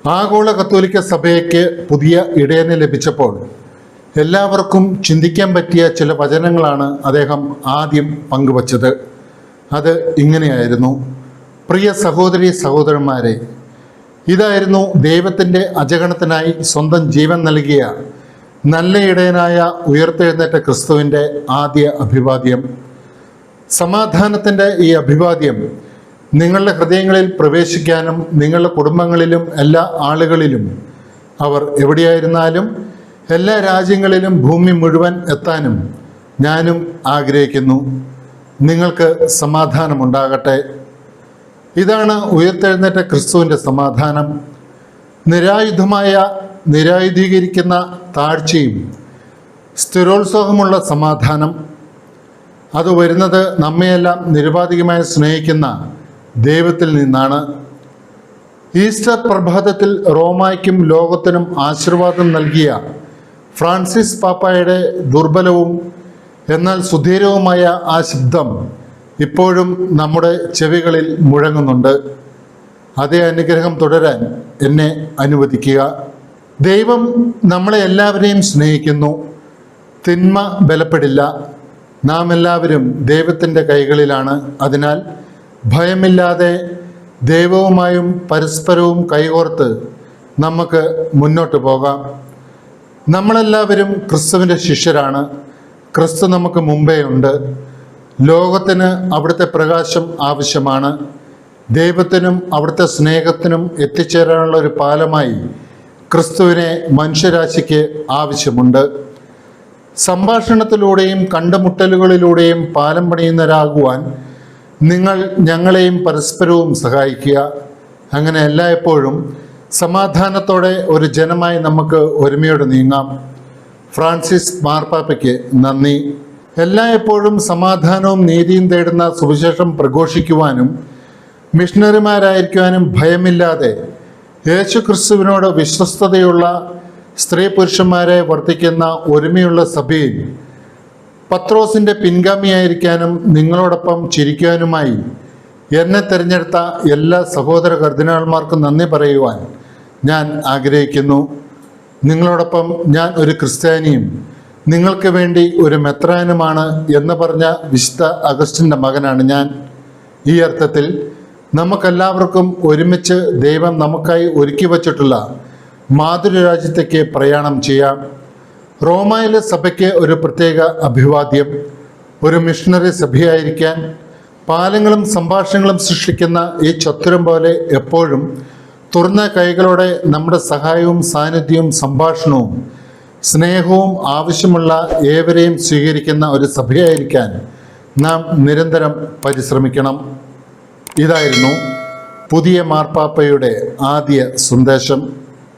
ആഗോള കത്തോലിക്ക സഭയ്ക്ക് പുതിയ ഇടയനെ ലഭിച്ചപ്പോൾ എല്ലാവർക്കും ചിന്തിക്കാൻ പറ്റിയ ചില വചനങ്ങളാണ് അദ്ദേഹം ആദ്യം പങ്കുവച്ചത്. അത് ഇങ്ങനെയായിരുന്നു: പ്രിയ സഹോദരീ സഹോദരന്മാരെ, ഇതായിരുന്നു ദൈവത്തിൻ്റെ അജഗണത്തിനായി സ്വന്തം ജീവൻ നൽകിയ നല്ല ഇടയനായ ഉയർത്തെഴുന്നേറ്റ ക്രിസ്തുവിൻ്റെ ആദ്യ അഭിവാദ്യം. സമാധാനത്തിൻ്റെ ഈ അഭിവാദ്യം നിങ്ങളുടെ ഹൃദയങ്ങളിൽ പ്രവേശിക്കാനും നിങ്ങളുടെ കുടുംബങ്ങളിലും എല്ലാ ആളുകളിലും, അവർ എവിടെയായിരുന്നാലും എല്ലാ രാജ്യങ്ങളിലും ഭൂമി മുഴുവൻ എത്താനും ഞാനും ആഗ്രഹിക്കുന്നു. നിങ്ങൾക്ക് സമാധാനമുണ്ടാകട്ടെ. ഇതാണ് ഉയർത്തെഴുന്നേറ്റ ക്രിസ്തുവിൻ്റെ സമാധാനം. നിരായുധീകരിക്കുന്ന താഴ്ചയും സ്ഥിരോത്സാഹമുള്ള സമാധാനം. അത് വരുന്നത് നമ്മയെല്ലാം നിരുപാധികമായി സ്നേഹിക്കുന്ന ദൈവത്തിൽ നിന്നാണ്. ഈസ്റ്റർ പ്രഭാതത്തിൽ റോമായ്ക്കും ലോകത്തിനും ആശീർവാദം നൽകിയ ഫ്രാൻസിസ് പാപ്പായുടെ ദുർബലവും എന്നാൽ സുധീരവുമായ ആ ശബ്ദം ഇപ്പോഴും നമ്മുടെ ചെവികളിൽ മുഴങ്ങുന്നുണ്ട്. അതേ അനുഗ്രഹം തുടരാൻ എന്നെ അനുവദിക്കുക. ദൈവം നമ്മളെ എല്ലാവരെയും സ്നേഹിക്കുന്നു. തിന്മ ബലപ്പെടില്ല. നാം എല്ലാവരും ദൈവത്തിൻ്റെ കൈകളിലാണ്. അതിനാൽ ഭയമില്ലാതെ ദൈവവുമായും പരസ്പരവും കൈകോർത്ത് നമുക്ക് മുന്നോട്ട് പോകാം. നമ്മളെല്ലാവരും ക്രിസ്തുവിൻ്റെ ശിഷ്യരാണ്. ക്രിസ്തു നമുക്ക് മുമ്പേ ഉണ്ട്. ലോകത്തിന് അവിടുത്തെ പ്രകാശം ആവശ്യമാണ്. ദൈവത്തിനും അവിടുത്തെ സ്നേഹത്തിനും എത്തിച്ചേരാനുള്ള ഒരു പാലമായി ക്രിസ്തുവിനെ മനുഷ്യരാശിക്ക് ആവശ്യമുണ്ട്. സംഭാഷണത്തിലൂടെയും കണ്ടുമുട്ടലുകളിലൂടെയും പാലം പണിയുന്നവരാകുവാൻ നിങ്ങൾ ഞങ്ങളെയും പരസ്പരവും സഹായിക്കുക. അങ്ങനെ എല്ലായ്പ്പോഴും സമാധാനത്തോടെ ഒരു ജനമായി നമുക്ക് ഒരുമയോടെ നീങ്ങാം. ഫ്രാൻസിസ് മാർപ്പാപ്പയ്ക്ക് നന്ദി. എല്ലായ്പ്പോഴും സമാധാനവും നീതിയും തേടുന്ന സുവിശേഷം പ്രഘോഷിക്കുവാനും മിഷണറിമാരായിരിക്കുവാനും ഭയമില്ലാതെ യേശു ക്രിസ്തുവിനോട് വിശ്വസ്തതയുള്ള സ്ത്രീ പുരുഷന്മാരെ വർത്തിക്കുന്ന ഒരുമയുള്ള സഭയിൽ പത്രോസിൻ്റെ പിൻഗാമിയായിരിക്കാനും നിങ്ങളോടൊപ്പം ചിരിക്കുവാനുമായി എന്നെ തിരഞ്ഞെടുത്ത എല്ലാ സഹോദര കർദിനാൾമാർക്കും നന്ദി പറയുവാൻ ഞാൻ ആഗ്രഹിക്കുന്നു. നിങ്ങളോടൊപ്പം ഞാൻ ഒരു ക്രിസ്ത്യാനിയും നിങ്ങൾക്ക് വേണ്ടി ഒരു മെത്രാനുമാണ് എന്ന് പറഞ്ഞ വിശുദ്ധ അഗസ്റ്റിൻ്റെ മകനാണ് ഞാൻ. ഈ അർത്ഥത്തിൽ നമുക്കെല്ലാവർക്കും ഒരുമിച്ച് ദൈവം നമുക്കായി ഒരുക്കി വച്ചിട്ടുള്ള മാതൃരാജ്യത്തേക്ക് പ്രയാണം ചെയ്യാം. റോമായിലെ സഭയ്ക്ക് ഒരു പ്രത്യേക അഭിവാദ്യം. ഒരു മിഷണറി സഭയായിരിക്കാൻ പാലങ്ങളും സംഭാഷണങ്ങളും സൃഷ്ടിക്കുന്ന ഈ ചത്തുരം പോലെ എപ്പോഴും തുറന്ന കൈകളോടെ നമ്മുടെ സഹായവും സാന്നിധ്യവും സംഭാഷണവും സ്നേഹവും ആവശ്യമുള്ള ഏവരെയും സ്വീകരിക്കുന്ന ഒരു സഭയായിരിക്കാൻ നാം നിരന്തരം പരിശ്രമിക്കണം. ഇതായിരുന്നു പുതിയ മാർപ്പാപ്പയുടെ ആദ്യ സന്ദേശം.